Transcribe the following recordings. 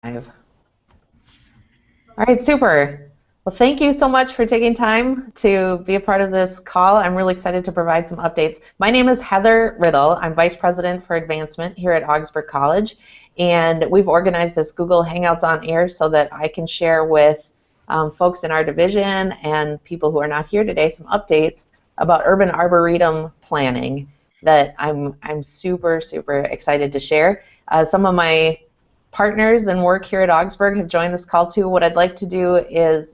All right, super. Well, thank you so much for taking time to be a part of this call. I'm really excited to provide some updates. My name is Heather Riddle. I'm Vice President for Advancement here at Augsburg College, and we've organized this Google Hangouts on Air so that I can share with folks in our division and people who are not here today some updates about Urban Arboretum planning that I'm super, super excited to share. Some of my partners and work here at Augsburg have joined this call too. What I'd like to do is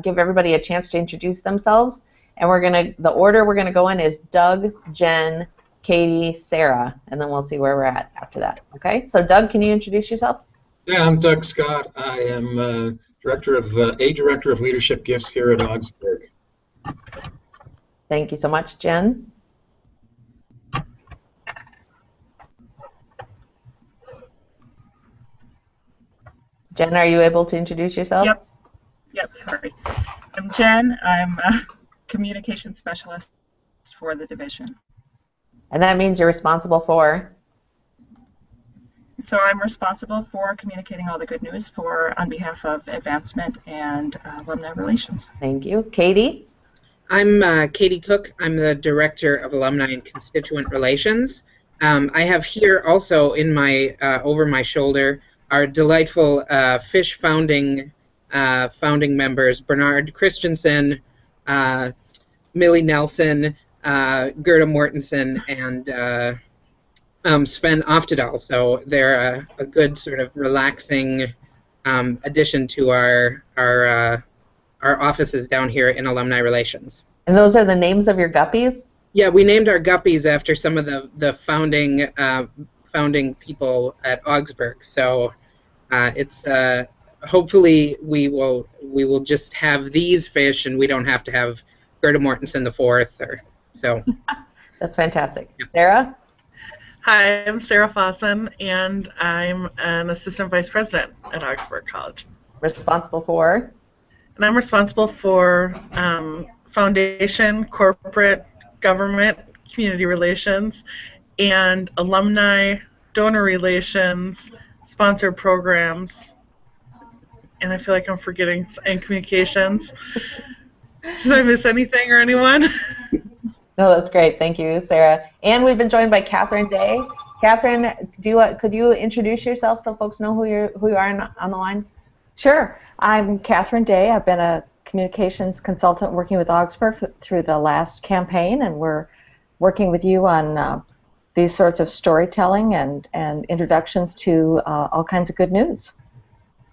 give everybody a chance to introduce themselves, and the order we're gonna go in is Doug, Jen, Katie, Sarah, and then we'll see where we're at after that. Okay, so Doug, can you introduce yourself? Yeah, I'm Doug Scott. I am director of leadership gifts here at Augsburg. Thank you so much. Jen? Jen, are you able to introduce yourself? Yep, sorry. I'm Jen. I'm a communication specialist for the division. And that means you're responsible for? So I'm responsible for communicating all the good news on behalf of Advancement and Alumni Relations. Thank you. Katie? I'm Katie Cook. I'm the Director of Alumni and Constituent Relations. I have here also in my over my shoulder our delightful FISH founding members, Bernard Christensen, Millie Nelson, Gerda Mortensen, and Sven Oftedal. So they're a good sort of relaxing addition to our offices down here in Alumni Relations. And those are the names of your guppies? Yeah, we named our guppies after some of the founding people at Augsburg. So it's hopefully we will just have these fish, and we don't have to have Gerda Mortensen the fourth or so. That's fantastic. Yeah. Sarah? Hi, I'm Sarah Fossen, and I'm an assistant vice president at Augsburg College. Responsible for? And I'm responsible for foundation, corporate, government, community relations, and alumni, donor relations, sponsor programs, and I feel like I'm forgetting, and communications. Did I miss anything or anyone? No, that's great. Thank you, Sarah. And we've been joined by Catherine Day. Catherine, could you introduce yourself so folks know who you are on the line? Sure. I'm Catherine Day. I've been a communications consultant working with Augsburg through the last campaign, and we're working with you on these sorts of storytelling and introductions to all kinds of good news.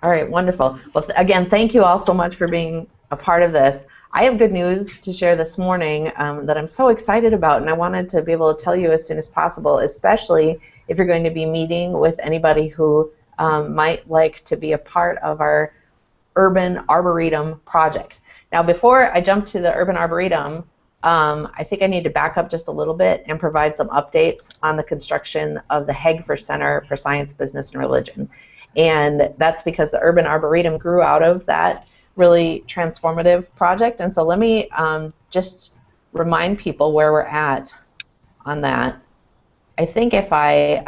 All right, wonderful. Well, again, thank you all so much for being a part of this. I have good news to share this morning that I'm so excited about, and I wanted to be able to tell you as soon as possible, especially if you're going to be meeting with anybody who might like to be a part of our Urban Arboretum project. Now, before I jump to the Urban Arboretum, I think I need to back up just a little bit and provide some updates on the construction of the Hagfors Center for Science, Business, and Religion. And that's because the Urban Arboretum grew out of that really transformative project. And so let me just remind people where we're at on that. I think if I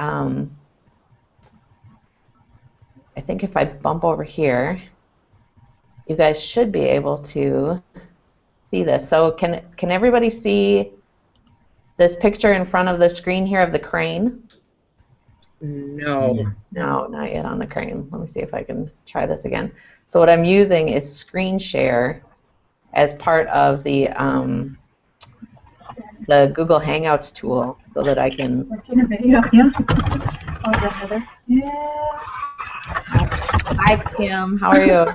bump over here, you guys should be able to see this. So can everybody see this picture in front of the screen here of the crane? No. No, not yet on the crane. Let me see if I can try this again. So what I'm using is screen share as part of the Google Hangouts tool so that I can... In a video, yeah. Oh, is that Heather? Yeah. Hi, Kim. How are you?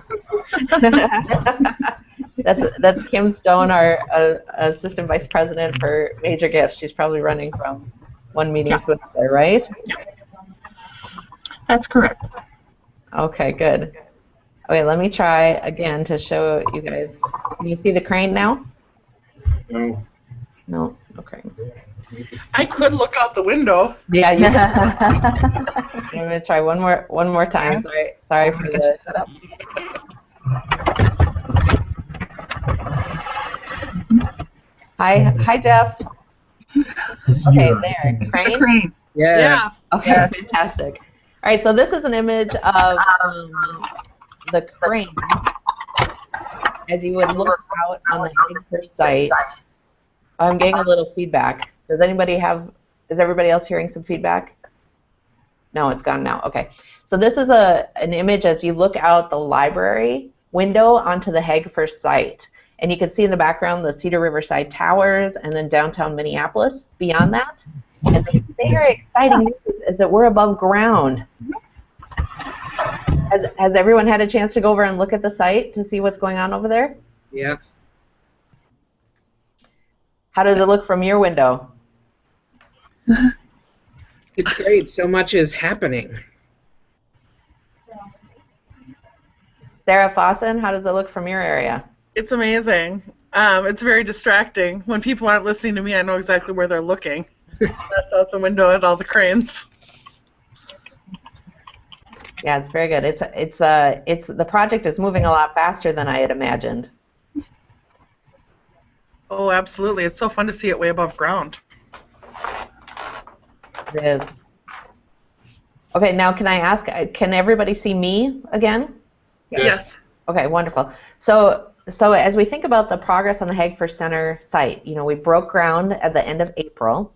That's Kim Stone, our Assistant Vice President for Major Gifts. She's probably running from one meeting to another, right? Yeah. That's correct. Okay, good. Okay, let me try again to show you guys. Can you see the crane now? No. No, okay. I could look out the window. Yeah, you can. I'm going to try one more time. Sorry for the setup. Hi, Jeff. Okay, there. Crane? Crane. Yeah. Okay, fantastic. All right, so this is an image of the crane as you would look out on the Hagfors site. I'm getting a little feedback. Is everybody else hearing some feedback? No, it's gone now. Okay. So this is an image as you look out the library window onto the Hagfors site. And you can see in the background the Cedar Riverside Towers and then downtown Minneapolis beyond that. And the very exciting news is that we're above ground. Has everyone had a chance to go over and look at the site to see what's going on over there? Yes. How does it look from your window? It's great. So much is happening. Sarah Fossen, how does it look from your area? It's amazing. It's very distracting. When people aren't listening to me, I know exactly where they're looking. That's out the window at all the cranes. Yeah, it's very good. The project is moving a lot faster than I had imagined. Oh, absolutely. It's so fun to see it way above ground. It is. Okay, now can I ask, can everybody see me again? Yes. Okay, wonderful. So as we think about the progress on the Hagfors Center site, we broke ground at the end of April.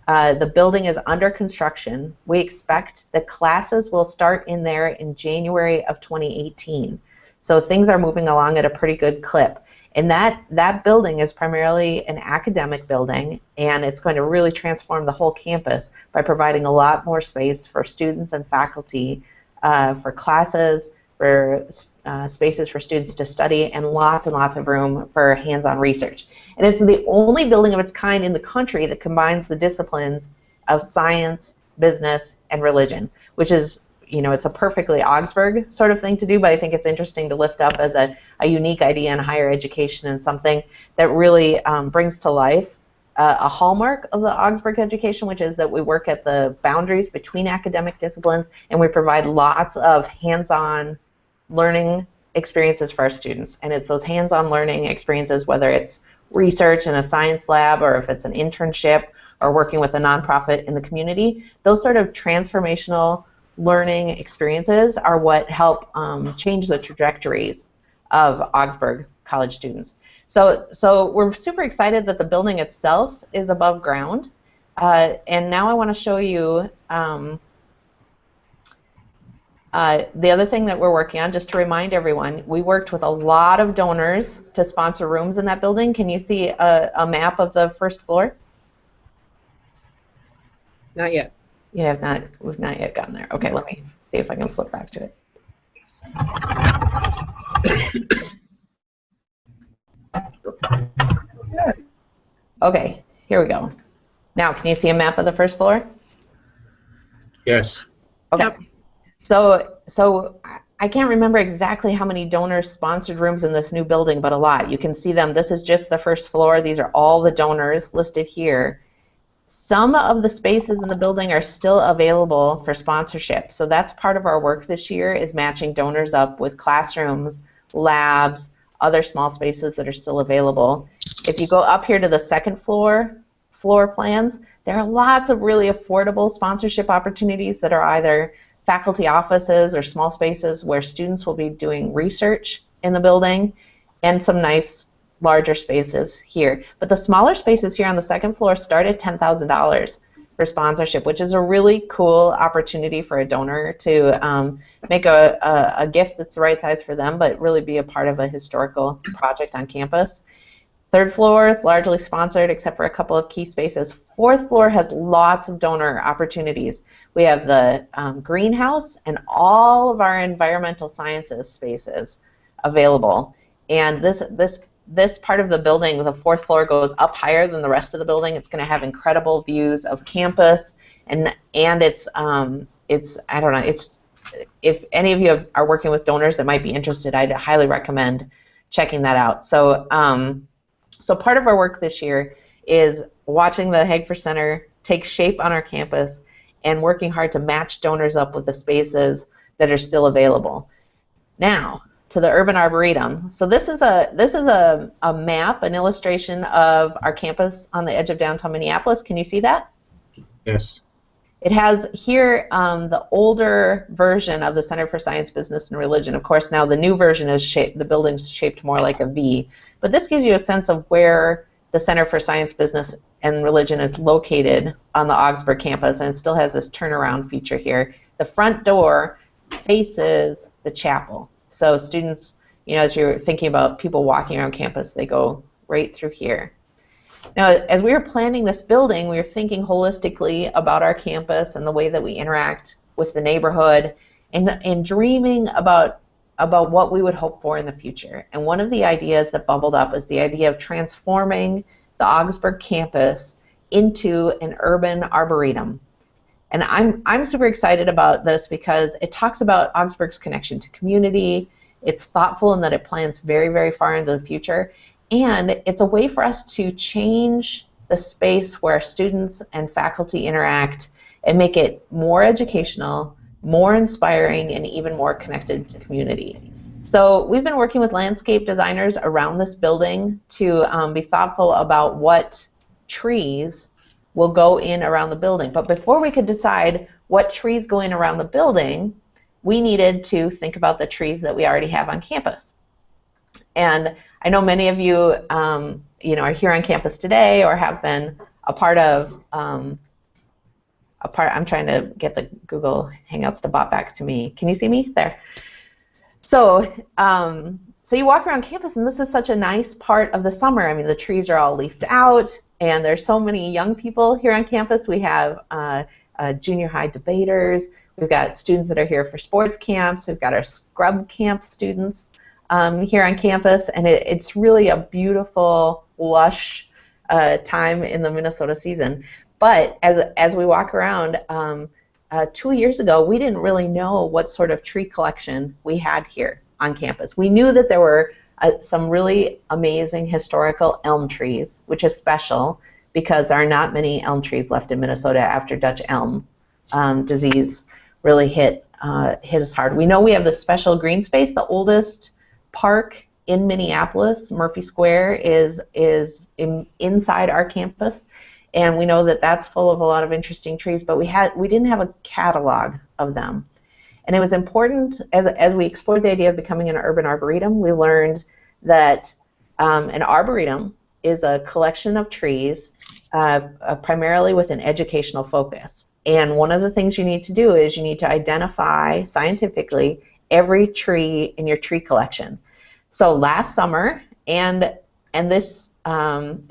The building is under construction. We expect that classes will start in there in January of 2018. So things are moving along at a pretty good clip. And that building is primarily an academic building, and it's going to really transform the whole campus by providing a lot more space for students and faculty, for classes, for spaces for students to study, and lots of room for hands-on research. And it's the only building of its kind in the country that combines the disciplines of science, business, and religion, which is, it's a perfectly Augsburg sort of thing to do, but I think it's interesting to lift up as a unique idea in higher education and something that really brings to life a hallmark of the Augsburg education, which is that we work at the boundaries between academic disciplines, and we provide lots of hands-on learning experiences for our students. And it's those hands-on learning experiences, whether it's research in a science lab or if it's an internship or working with a nonprofit in the community, those sort of transformational learning experiences are what help change the trajectories of Augsburg College students. So we're super excited that the building itself is above ground. And now I want to show you the other thing that we're working on, just to remind everyone, we worked with a lot of donors to sponsor rooms in that building. Can you see a map of the first floor? Not yet. We've not yet gotten there. Okay, let me see if I can flip back to it. Okay, here we go. Now, can you see a map of the first floor? Yes. Okay. Yep. So I can't remember exactly how many donors sponsored rooms in this new building, but a lot. You can see them. This is just the first floor. These are all the donors listed here. Some of the spaces in the building are still available for sponsorship. So that's part of our work this year, is matching donors up with classrooms, labs, other small spaces that are still available. If you go up here to the second floor plans, there are lots of really affordable sponsorship opportunities that are either faculty offices or small spaces where students will be doing research in the building, and some nice larger spaces here. But the smaller spaces here on the second floor start at $10,000 for sponsorship, which is a really cool opportunity for a donor to make a gift that's the right size for them, but really be a part of a historical project on campus. Third floor is largely sponsored except for a couple of key spaces. Fourth floor has lots of donor opportunities. We have the greenhouse and all of our environmental sciences spaces available. And this part of the building, the fourth floor, goes up higher than the rest of the building. It's going to have incredible views of campus, and it's I don't know, it's, if any of you are working with donors that might be interested, I'd highly recommend checking that out. So so part of our work this year is watching the Hagfors Center take shape on our campus and working hard to match donors up with the spaces that are still available. Now, to the Urban Arboretum. So this is a map, an illustration of our campus on the edge of downtown Minneapolis. Can you see that? Yes. It has here the older version of the Center for Science, Business, and Religion. Of course, now the new version is shaped, the building's shaped more like a V. But this gives you a sense of where the Center for Science, Business, and Religion is located on the Augsburg campus, and it still has this turnaround feature here. The front door faces the chapel. So students, you know, as you're thinking about people walking around campus, they go right through here. Now, as we were planning this building, we were thinking holistically about our campus and the way that we interact with the neighborhood, and dreaming about what we would hope for in the future. And one of the ideas that bubbled up is the idea of transforming the Augsburg campus into an urban arboretum. And I'm super excited about this because it talks about Augsburg's connection to community. It's thoughtful in that it plans very, very far into the future. And it's a way for us to change the space where students and faculty interact and make it more educational, more inspiring, and even more connected to community. So we've been working with landscape designers around this building to be thoughtful about what trees will go in around the building. But before we could decide what trees go in around the building, we needed to think about the trees that we already have on campus. And I know many of you, you know, are here on campus today or have been a part of. I'm trying to get the Google Hangouts to bot back to me. Can you see me there? So, so you walk around campus, and this is such a nice part of the summer. I mean, the trees are all leafed out, and there's so many young people here on campus. We have junior high debaters. We've got students that are here for sports camps. We've got our scrub camp students here on campus, and it's really a beautiful, lush time in the Minnesota season. But as we walk around, 2 years ago, we didn't really know what sort of tree collection we had here on campus. We knew that there were some really amazing historical elm trees, which is special because there are not many elm trees left in Minnesota after Dutch elm disease really hit us hard. We know we have the special green space. The oldest park in Minneapolis, Murphy Square, is inside our campus, and we know that that's full of a lot of interesting trees, but we didn't have a catalog of them. And it was important, as we explored the idea of becoming an urban arboretum, we learned that an arboretum is a collection of trees primarily with an educational focus. And one of the things you need to do is you need to identify scientifically every tree in your tree collection. So last summer, and this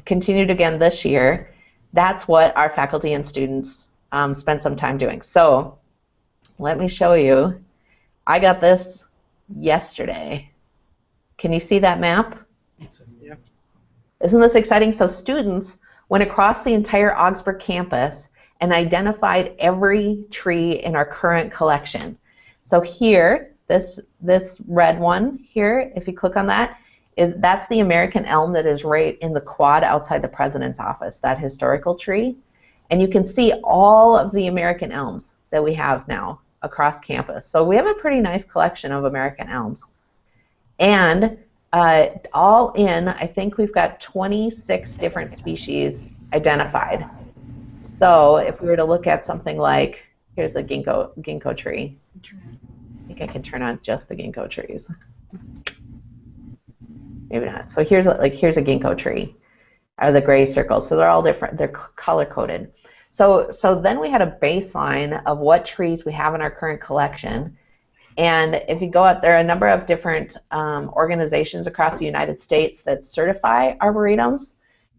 continued again this year, that's what our faculty and students spent some time doing. So let me show you. I got this yesterday. Can you see that map? Yeah. Isn't this exciting? So students went across the entire Augsburg campus and identified every tree in our current collection. So here, this red one here, if you click on that, that's the American elm that is right in the quad outside the president's office, that historical tree. And you can see all of the American elms that we have now across campus. So we have a pretty nice collection of American elms. And all in, I think we've got 26 different species identified. So if we were to look at something like, here's the ginkgo tree. I think I can turn on just the ginkgo trees. Maybe not. So here's a ginkgo tree, or the gray circles. So they're all different. They're color coded. So then we had a baseline of what trees we have in our current collection. And if you go out, there are a number of different organizations across the United States that certify arboretums.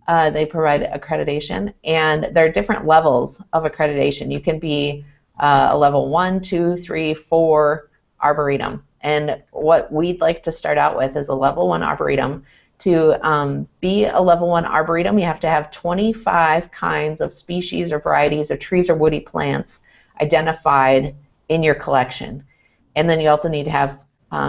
They provide accreditation, and there are different levels of accreditation. You can be a level 1, 2, 3, 4 arboretum. And what we'd like to start out with is a level 1 arboretum. To be a level 1 arboretum, you have to have 25 kinds of species or varieties of trees or woody plants identified in your collection. And then you also need to have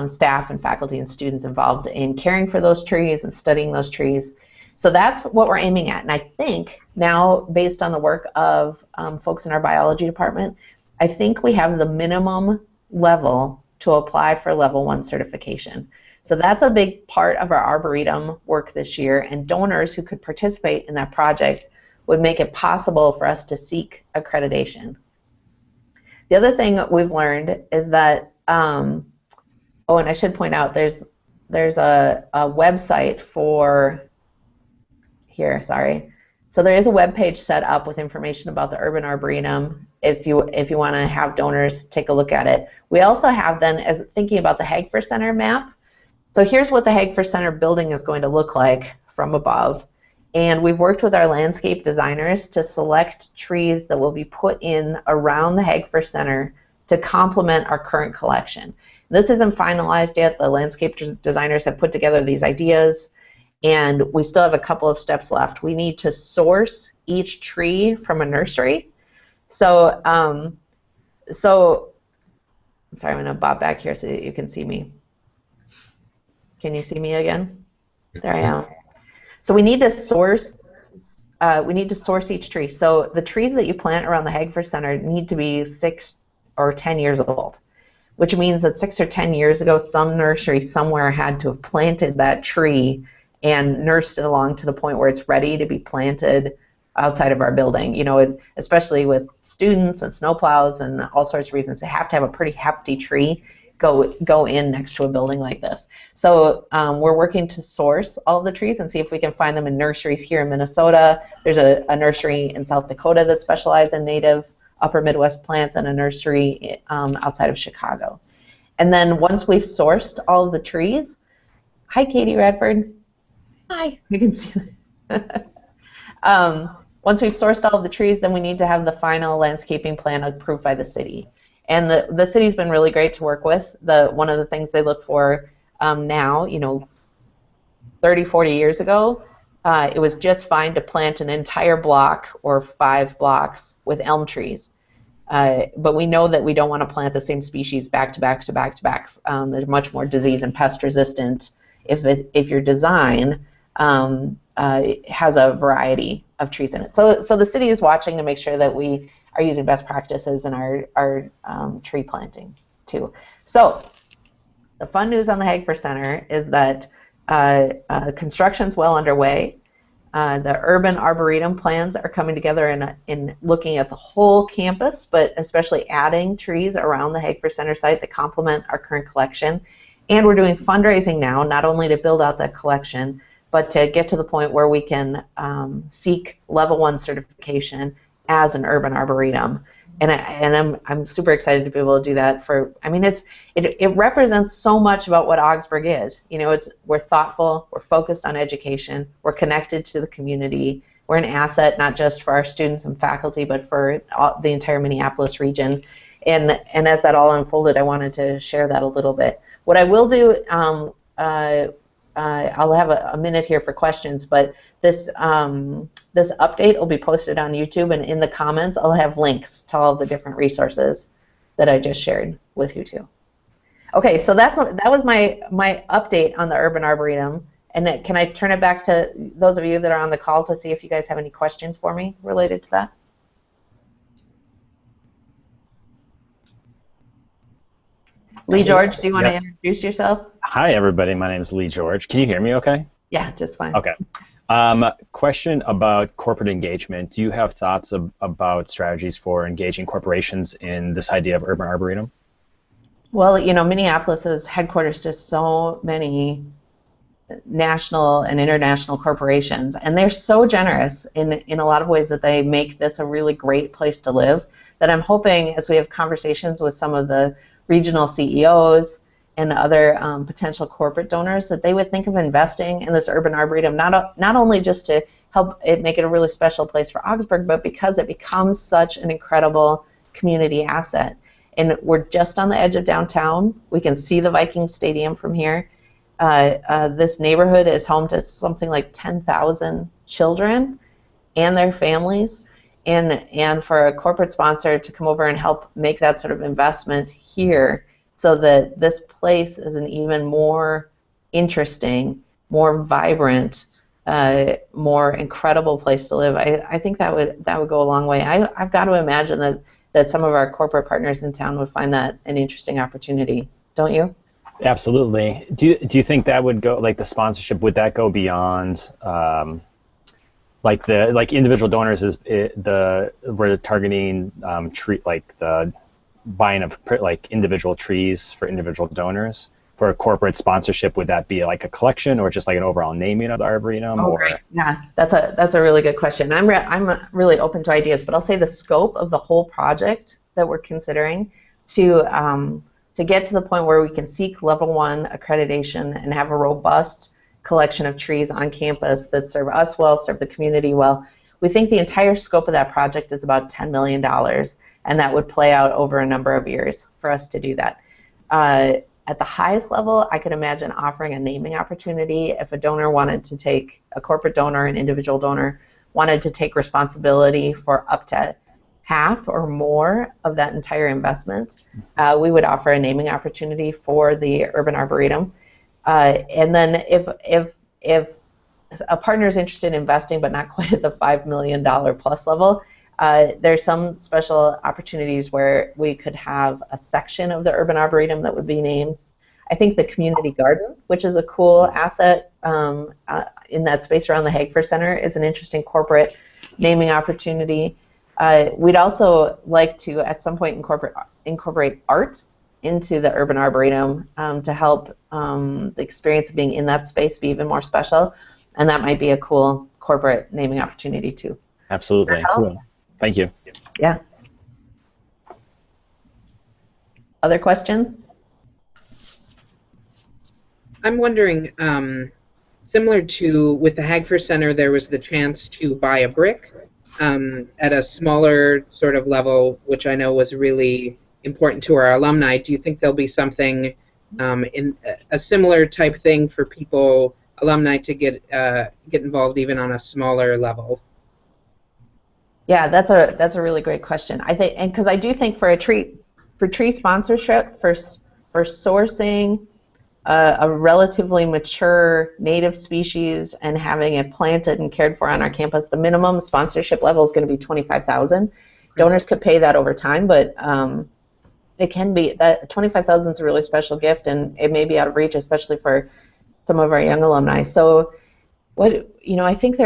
staff and faculty and students involved in caring for those trees and studying those trees. So that's what we're aiming at. And I think now, based on the work of folks in our biology department, I think we have the minimum level to apply for level 1 certification. So that's a big part of our arboretum work this year, and donors who could participate in that project would make it possible for us to seek accreditation. The other thing we've learned is that, oh, and I should point out, there's a website for, here, sorry. So there is a web page set up with information about the Urban Arboretum if you want to have donors take a look at it. We also have then, as thinking about the Hagfors Center map, so here's what the Hagfors Center building is going to look like from above. And we've worked with our landscape designers to select trees that will be put in around the Hagfors Center to complement our current collection. This isn't finalized yet. The landscape designers have put together these ideas, and we still have a couple of steps left. We need to source each tree from a nursery. So, I'm sorry, I'm going to bob back here so that you can see me. Can you see me again? There I am. So we need to source each tree. So the trees that you plant around the Hagfors Center need to be 6 or 10 years old, which means that 6 or 10 years ago, some nursery somewhere had to have planted that tree and nursed it along to the point where it's ready to be planted outside of our building. You know, especially with students and snowplows and all sorts of reasons, they have to have a pretty hefty tree go in next to a building like this. So we're working to source all of the trees and see if we can find them in nurseries here in Minnesota. There's a nursery in South Dakota that specializes in native upper Midwest plants, and a nursery outside of Chicago. And then once we've sourced all of the trees, hi Katie Radford. Hi. You can see that. Once we've sourced all of the trees, then we need to have the final landscaping plan approved by the city. And the city's been really great to work with. One of the things they look for now, you know, 30, 40 years ago, it was just fine to plant an entire block or 5 blocks with elm trees. But we know that we don't want to plant the same species back to back to back to back. They're much more disease and pest resistant if your design has a variety of trees in it. So the city is watching to make sure that we are using best practices in our tree planting too. So the fun news on the Hagfors Center is that construction's well underway. The Urban Arboretum plans are coming together in looking at the whole campus, but especially adding trees around the Hagfors Center site that complement our current collection. And we're doing fundraising now, not only to build out that collection, but to get to the point where we can seek level 1 certification as an urban arboretum. And I'm super excited to be able to do that. It represents so much about what Augsburg is. You know, we're thoughtful, we're focused on education, we're connected to the community, we're an asset not just for our students and faculty, but for the entire Minneapolis region. And as that all unfolded, I wanted to share that a little bit. What I will do, I'll have a minute here for questions, but this update will be posted on YouTube, and in the comments I'll have links to all the different resources that I just shared with you too. Okay, so that was my update on the Urban Arboretum, and can I turn it back to those of you that are on the call to see if you guys have any questions for me related to that? Lee George, do you want to introduce yourself? Hi, everybody. My name is Lee George. Can you hear me okay? Yeah, just fine. Okay. Question about corporate engagement. Do you have thoughts about strategies for engaging corporations in this idea of Urban Arboretum? Well, you know, Minneapolis is headquarters to so many national and international corporations, and they're so generous in a lot of ways that they make this a really great place to live, that I'm hoping as we have conversations with some of the regional CEOs and other potential corporate donors, that they would think of investing in this Urban Arboretum, not only just to help it make it a really special place for Augsburg, but because it becomes such an incredible community asset. And we're just on the edge of downtown. We can see the Vikings Stadium from here. This neighborhood is home to something like 10,000 children and their families. And for a corporate sponsor to come over and help make that sort of investment here so that this place is an even more interesting, more vibrant, more incredible place to live, I think that would go a long way. I've got to imagine that some of our corporate partners in town would find that an interesting opportunity. Don't you? Absolutely. Do you think that would go, like the sponsorship, would that go beyond like individual donors we're targeting buying of like individual trees for individual donors? For a corporate sponsorship, would that be like a collection or just like an overall naming of the arboretum? Oh, or great. Yeah, that's a really good question. I'm really open to ideas, but I'll say the scope of the whole project that we're considering to get to the point where we can seek level 1 accreditation and have a robust collection of trees on campus that serve us well, serve the community well. We think the entire scope of that project is about $10 million, and that would play out over a number of years for us to do that. At the highest level, I could imagine offering a naming opportunity if a donor wanted to take, a corporate donor, an individual donor, wanted to take responsibility for up to half or more of that entire investment. We would offer a naming opportunity for the Urban Arboretum. And then if a partner is interested in investing but not quite at the $5 million plus level, there's some special opportunities where we could have a section of the Urban Arboretum that would be named. I think the community garden, which is a cool asset in that space around the Hagfors Center, is an interesting corporate naming opportunity. We'd also like to, at some point, incorporate art into the Urban Arboretum to help the experience of being in that space be even more special, and that might be a cool corporate naming opportunity too. Absolutely. Cool. Thank you. Yeah. Other questions? I'm wondering, similar to with the Hagfors Center, there was the chance to buy a brick at a smaller sort of level, which I know was really important to our alumni. Do you think there'll be something in a similar type thing for people, alumni, to get involved even on a smaller level? Yeah, that's a really great question. I think, and because I do think for tree sponsorship, for sourcing a relatively mature native species and having it planted and cared for on our campus, the minimum sponsorship level is going to be $25,000. Donors could pay that over time, but it can be that $25,000 is a really special gift, and it may be out of reach, especially for some of our young alumni. So, I think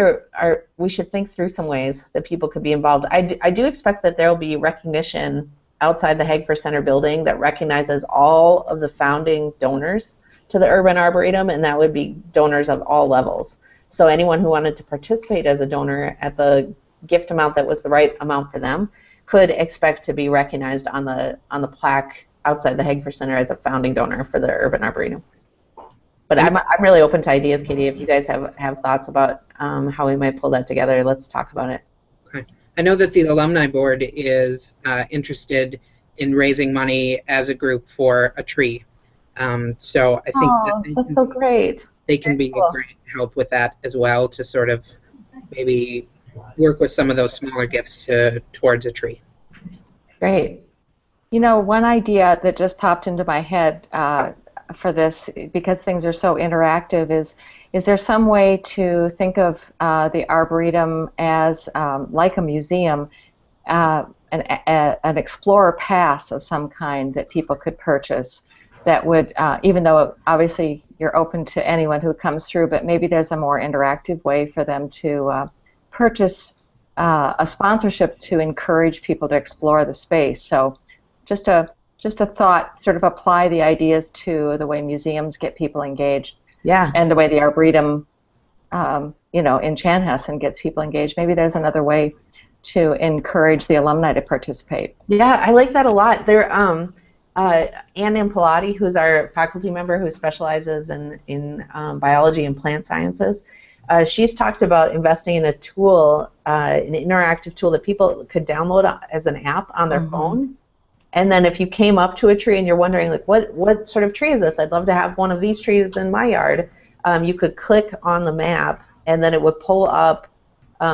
we should think through some ways that people could be involved. I do expect that there will be recognition outside the Hagfors Center building that recognizes all of the founding donors to the Urban Arboretum, and that would be donors of all levels. So anyone who wanted to participate as a donor at the gift amount that was the right amount for them could expect to be recognized on the plaque outside the Hagfors Center as a founding donor for the Urban Arboretum. But I'm really open to ideas, Katie. If you guys have thoughts about how we might pull that together, let's talk about it. Okay. I know that the alumni board is interested in raising money as a group for a tree. So I think that's so great. They can be a great help with that as well, to sort of maybe work with some of those smaller gifts towards a tree. Great. One idea that just popped into my head for this, because things are so interactive, is there some way to think of the Arboretum as like a museum, an explorer pass of some kind that people could purchase that would, even though obviously you're open to anyone who comes through, but maybe there's a more interactive way for them to purchase a sponsorship to encourage people to explore the space. So just a thought, sort of apply the ideas to the way museums get people engaged. Yeah. And the way the Arboretum, in Chanhassen gets people engaged. Maybe there's another way to encourage the alumni to participate. Yeah, I like that a lot. There, Ann Impalati, who's our faculty member who specializes in biology and plant sciences, she's talked about investing in a tool, an interactive tool that people could download as an app on their phone. And then if you came up to a tree and you're wondering, like, what sort of tree is this? I'd love to have one of these trees in my yard. You could click on the map, and then it would pull up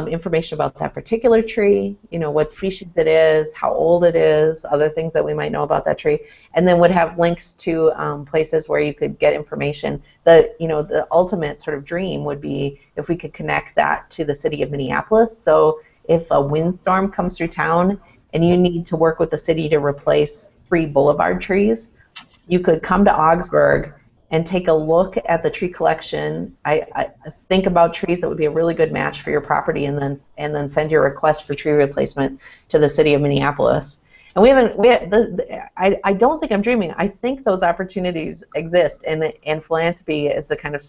information about that particular tree, what species it is, how old it is, other things that we might know about that tree, and then would have links to places where you could get information. The ultimate sort of dream would be if we could connect that to the city of Minneapolis. So if a windstorm comes through town and you need to work with the city to replace 3 boulevard trees, you could come to Augsburg and take a look at the tree collection. I think about trees that would be a really good match for your property, and then send your request for tree replacement to the city of Minneapolis. And I don't think I'm dreaming. I think those opportunities exist, and philanthropy is the kind of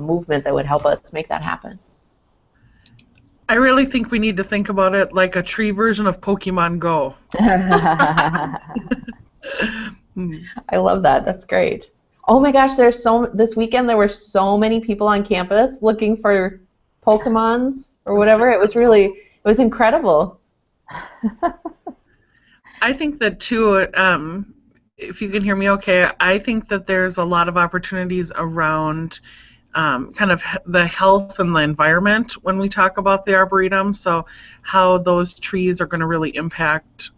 movement that would help us make that happen. I really think we need to think about it like a tree version of Pokemon Go. I love that. That's great. Oh my gosh, this weekend there were so many people on campus looking for Pokemons or whatever. It was incredible. I think that too, if you can hear me okay, I think that there's a lot of opportunities around kind of the health and the environment when we talk about the Arboretum, so how those trees are going to really impact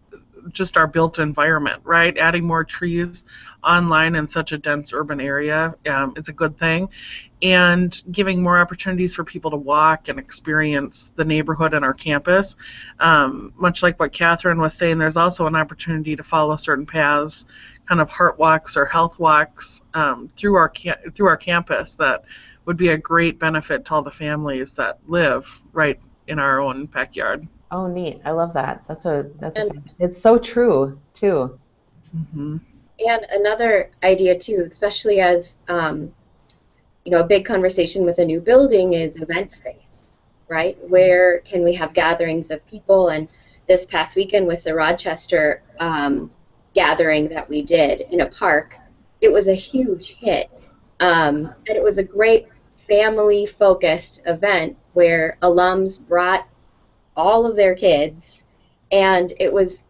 just our built environment, right? Adding more trees online in such a dense urban area is a good thing, and giving more opportunities for people to walk and experience the neighborhood and our campus. Much like what Catherine was saying, there's also an opportunity to follow certain paths, kind of heart walks or health walks through our campus that would be a great benefit to all the families that live right in our own backyard. Oh, neat! I love that. It's so true too. Mm-hmm. And another idea too, especially as a big conversation with a new building is event space, right? Where can we have gatherings of people? And this past weekend with the Rochester gathering that we did in a park, it was a huge hit, and it was a great family-focused event where alums brought all of their kids, and it was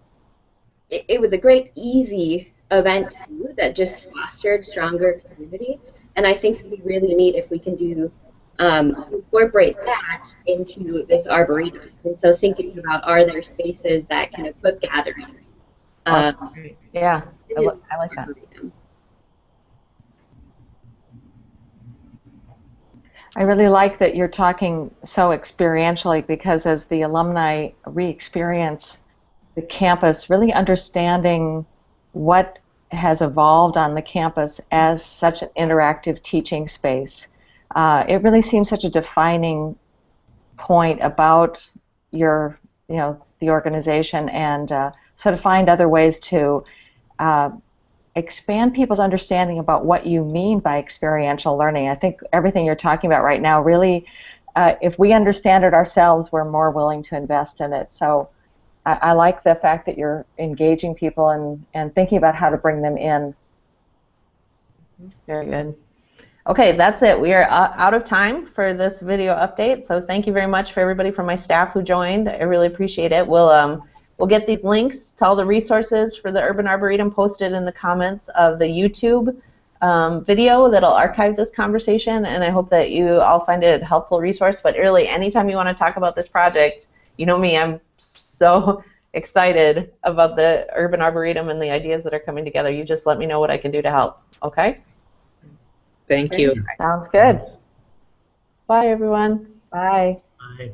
a great, easy event too, that just fostered stronger community. And I think it'd be really neat if we can do incorporate that into this arboretum. And so thinking about, are there spaces that can equip gathering? Yeah, I like that. I really like that you're talking so experientially, because as the alumni re-experience the campus, really understanding what has evolved on the campus as such an interactive teaching space, it really seems such a defining point about the organization, and so to find other ways to expand people's understanding about what you mean by experiential learning. I think everything you're talking about right now really, if we understand it ourselves, we're more willing to invest in it. So I like the fact that you're engaging people and thinking about how to bring them in. Very good. Okay, that's it. We are out of time for this video update. So thank you very much for everybody from my staff who joined. I really appreciate it. We'll get these links to all the resources for the Urban Arboretum posted in the comments of the YouTube video that'll archive this conversation, and I hope that you all find it a helpful resource. But really, anytime you want to talk about this project, you know me, I'm so excited about the Urban Arboretum and the ideas that are coming together. You just let me know what I can do to help, okay? Thank you. Sounds good. Bye, everyone. Bye. Bye.